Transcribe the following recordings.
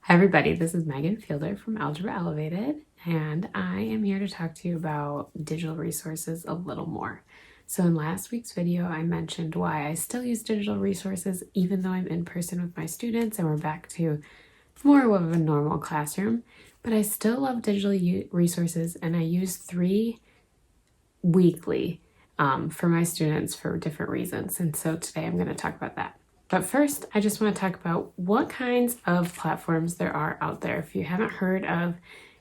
Hi everybody, this is Megan Fielder from Algebra Elevated, and I am here to talk to you about digital resources a little more. So in last week's video, I mentioned why I still use digital resources even though I'm in person with my students and we're back to more of a normal classroom, but I still love digital resources and I use 3 weekly for my students for different reasons. And so today I'm going to talk about that. But first, I just want to talk about what kinds of platforms there are out there. If you haven't heard of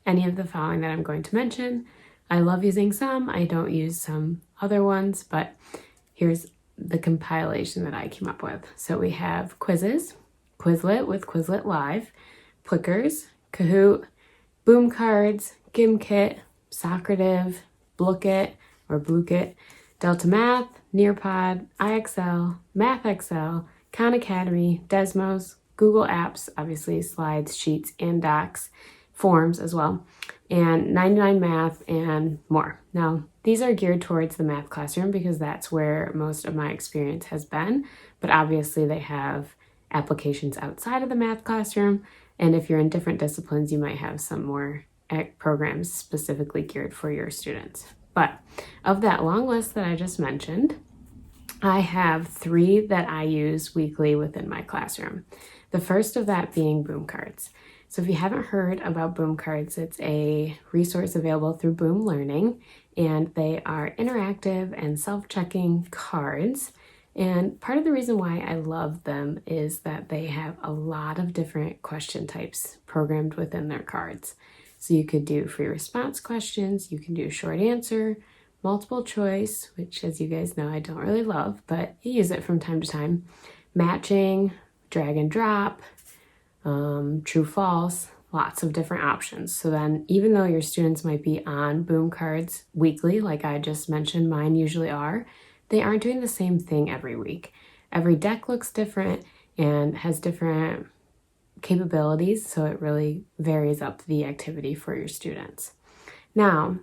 any of the following that I'm going to mention, I love using some. I don't use some other ones, but here's the compilation that I came up with. So we have Quizizz, Quizlet with Quizlet Live, Plickers, Kahoot, Boom Cards, Gimkit, Socrative, Blookit or Blukit, Delta Math, Nearpod, IXL, MathXL, Khan Academy, Desmos, Google Apps, obviously slides, sheets, and docs, forms as well, and 99 Math and more. Now, these are geared towards the math classroom because that's where most of my experience has been, but obviously they have applications outside of the math classroom, and if you're in different disciplines, you might have some more programs specifically geared for your students. But of that long list that I just mentioned, I have 3 that I use weekly within my classroom. The first of that being Boom Cards. So if you haven't heard about Boom Cards, it's a resource available through Boom Learning, and they are interactive and self-checking cards. And part of the reason why I love them is that they have a lot of different question types programmed within their cards. So you could do free response questions, you can do short answer, multiple choice, which as you guys know I don't really love, but I use it from time to time, matching, drag and drop, true false, lots of different options. So then even though your students might be on Boom Cards weekly, like I just mentioned mine usually are, they aren't doing the same thing every week. Every deck looks different and has different capabilities, so it really varies up the activity for your students. Now,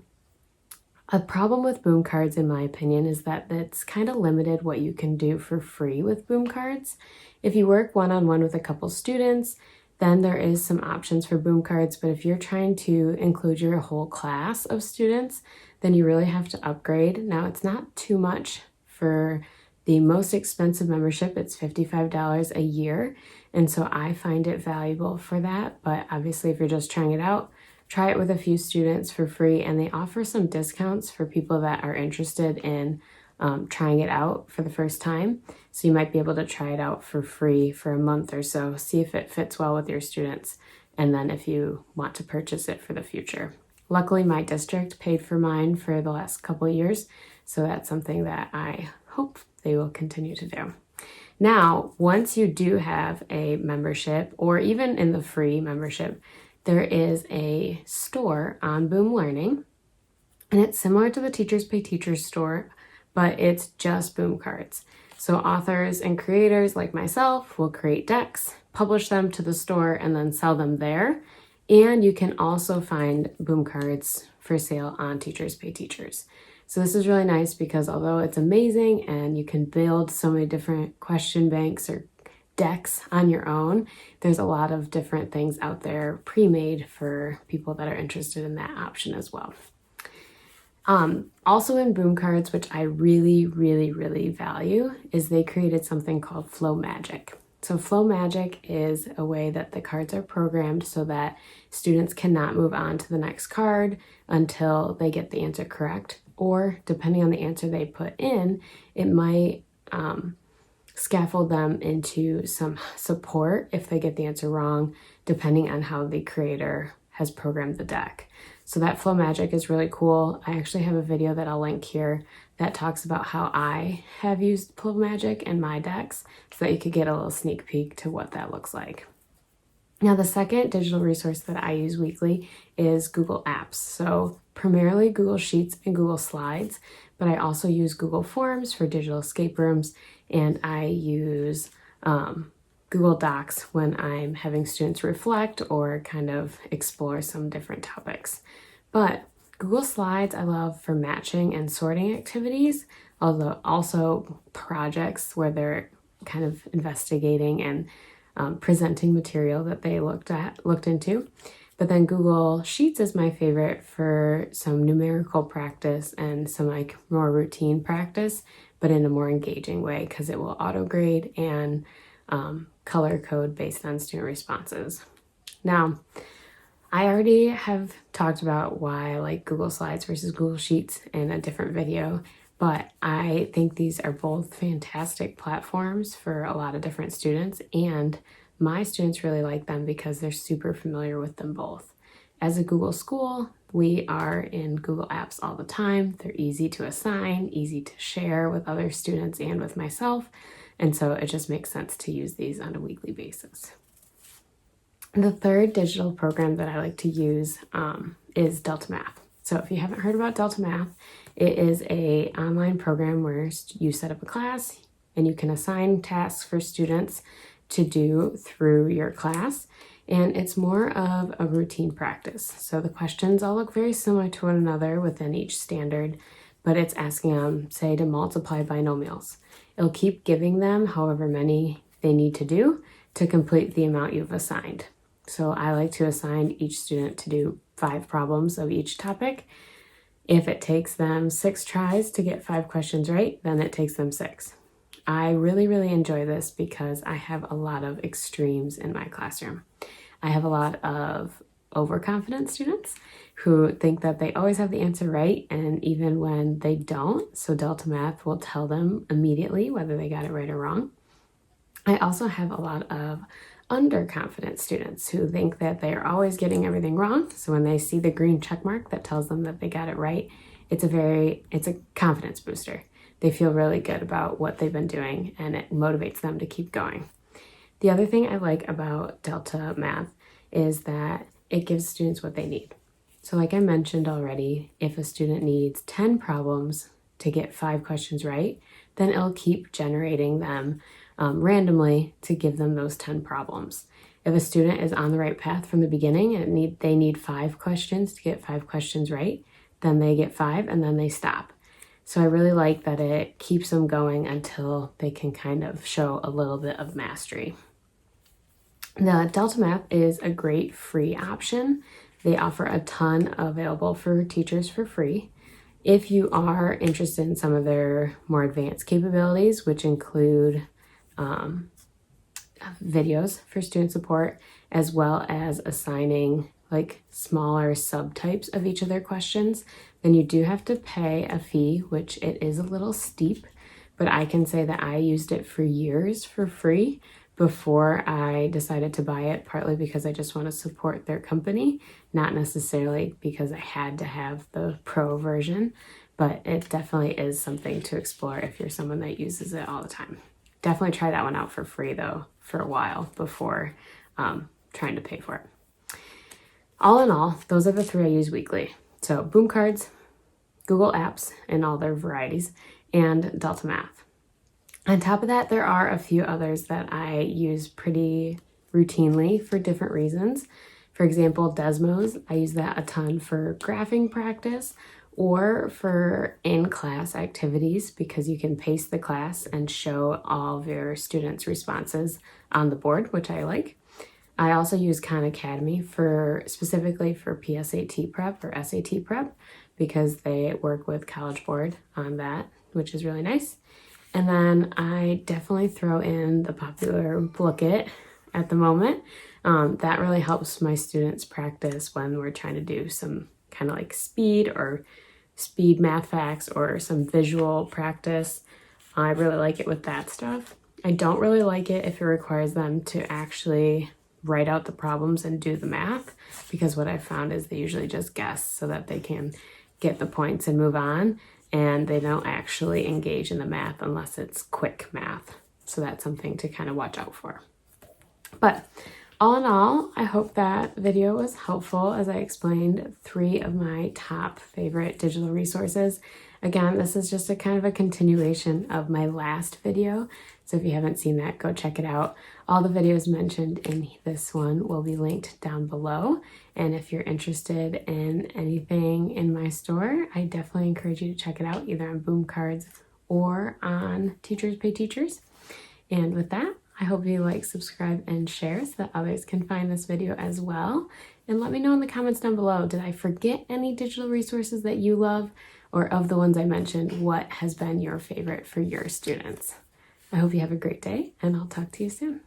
a problem with Boom Cards, in my opinion, is that it's kind of limited what you can do for free with Boom Cards. If you work one-on-one with a couple students, then there is some options for Boom Cards, but if you're trying to include your whole class of students, then you really have to upgrade. Now, it's not too much for the most expensive membership. It's $55 a year, and so I find it valuable for that, but obviously if you're just trying it out, try it with a few students for free, and they offer some discounts for people that are interested in trying it out for the first time. So you might be able to try it out for free for a month or so, see if it fits well with your students, and then if you want to purchase it for the future. Luckily, my district paid for mine for the last couple of years, so that's something that I hope they will continue to do. Now, once you do have a membership, or even in the free membership, there is a store on Boom Learning, and it's similar to the Teachers Pay Teachers store, but it's just Boom Cards. So authors and creators like myself will create decks, publish them to the store, and then sell them there. And you can also find Boom Cards for sale on Teachers Pay Teachers. So this is really nice because although it's amazing and you can build so many different question banks or decks on your own, there's a lot of different things out there pre-made for people that are interested in that option as well. Also in Boom Cards, which I really, really, really value, is they created something called Flow Magic. So Flow Magic is a way that the cards are programmed so that students cannot move on to the next card until they get the answer correct, or depending on the answer they put in, it might scaffold them into some support if they get the answer wrong, depending on how the creator has programmed the deck. So that Flow Magic is really cool. I actually have a video that I'll link here that talks about how I have used Flow Magic in my decks so that you could get a little sneak peek to what that looks like. Now, the second digital resource that I use weekly is Google Apps. So primarily Google Sheets and Google Slides, but I also use Google Forms for digital escape rooms, and I use Google Docs when I'm having students reflect or kind of explore some different topics. But Google Slides I love for matching and sorting activities, although also projects where they're kind of investigating and presenting material that they looked into. But then Google Sheets is my favorite for some numerical practice and some like more routine practice, but in a more engaging way because it will auto grade and color code based on student responses. Now, I already have talked about why I like Google Slides versus Google Sheets in a different video, but I think these are both fantastic platforms for a lot of different students, and my students really like them because they're super familiar with them both. As a Google school, we are in Google Apps all the time. They're easy to assign, easy to share with other students and with myself, and so it just makes sense to use these on a weekly basis. The third digital program that I like to use is Delta Math. So if you haven't heard about Delta Math, it is an online program where you set up a class and you can assign tasks for students to do through your class. And it's more of a routine practice. So the questions all look very similar to one another within each standard, but it's asking them, say, to multiply binomials. It'll keep giving them however many they need to do to complete the amount you've assigned. So I like to assign each student to do 5 problems of each topic. If it takes them 6 tries to get 5 questions right, then it takes them 6. I really, really enjoy this because I have a lot of extremes in my classroom. I have a lot of overconfident students who think that they always have the answer right, and even when they don't, so Delta Math will tell them immediately whether they got it right or wrong. I also have a lot of underconfident students who think that they are always getting everything wrong. So when they see the green check mark that tells them that they got it right, it's a confidence booster. They feel really good about what they've been doing and it motivates them to keep going. The other thing I like about Delta Math is that it gives students what they need. So like I mentioned already, if a student needs 10 problems to get 5 questions right, then it'll keep generating them randomly to give them those 10 problems. If a student is on the right path from the beginning and they need 5 questions to get 5 questions right, then they get 5 and then they stop. So I really like that it keeps them going until they can kind of show a little bit of mastery. The Delta Math is a great free option. They offer a ton available for teachers for free. If you are interested in some of their more advanced capabilities, which include videos for student support, as well as assigning like smaller subtypes of each of their questions, then you do have to pay a fee, which it is a little steep, but I can say that I used it for years for free before I decided to buy it, partly because I just want to support their company, not necessarily because I had to have the pro version, but it definitely is something to explore if you're someone that uses it all the time. Definitely try that one out for free though for a while before trying to pay for it. All in all, those are the 3 I use weekly. So Boom Cards, Google Apps in all their varieties, and Delta Math. On top of that, there are a few others that I use pretty routinely for different reasons. For example, Desmos, I use that a ton for graphing practice or for in-class activities because you can paste the class and show all of your students' responses on the board, which I like. I also use Khan Academy specifically for PSAT prep or SAT prep because they work with College Board on that, which is really nice. And then I definitely throw in the popular Blooket at the moment. That really helps my students practice when we're trying to do some kind of like speed math facts or some visual practice. I really like it with that stuff. I don't really like it if it requires them to actually write out the problems and do the math, because what I've found is they usually just guess so that they can get the points and move on, and they don't actually engage in the math unless it's quick math. So that's something to kind of watch out for. But all in all, I hope that video was helpful as I explained 3 of my top favorite digital resources. Again, this is just a kind of a continuation of my last video. So if you haven't seen that, go check it out. All the videos mentioned in this one will be linked down below. And if you're interested in anything in my store, I definitely encourage you to check it out either on Boom Cards or on Teachers Pay Teachers. And with that, I hope you like, subscribe, and share so that others can find this video as well. And let me know in the comments down below, did I forget any digital resources that you love? Or of the ones I mentioned, what has been your favorite for your students? I hope you have a great day, and I'll talk to you soon.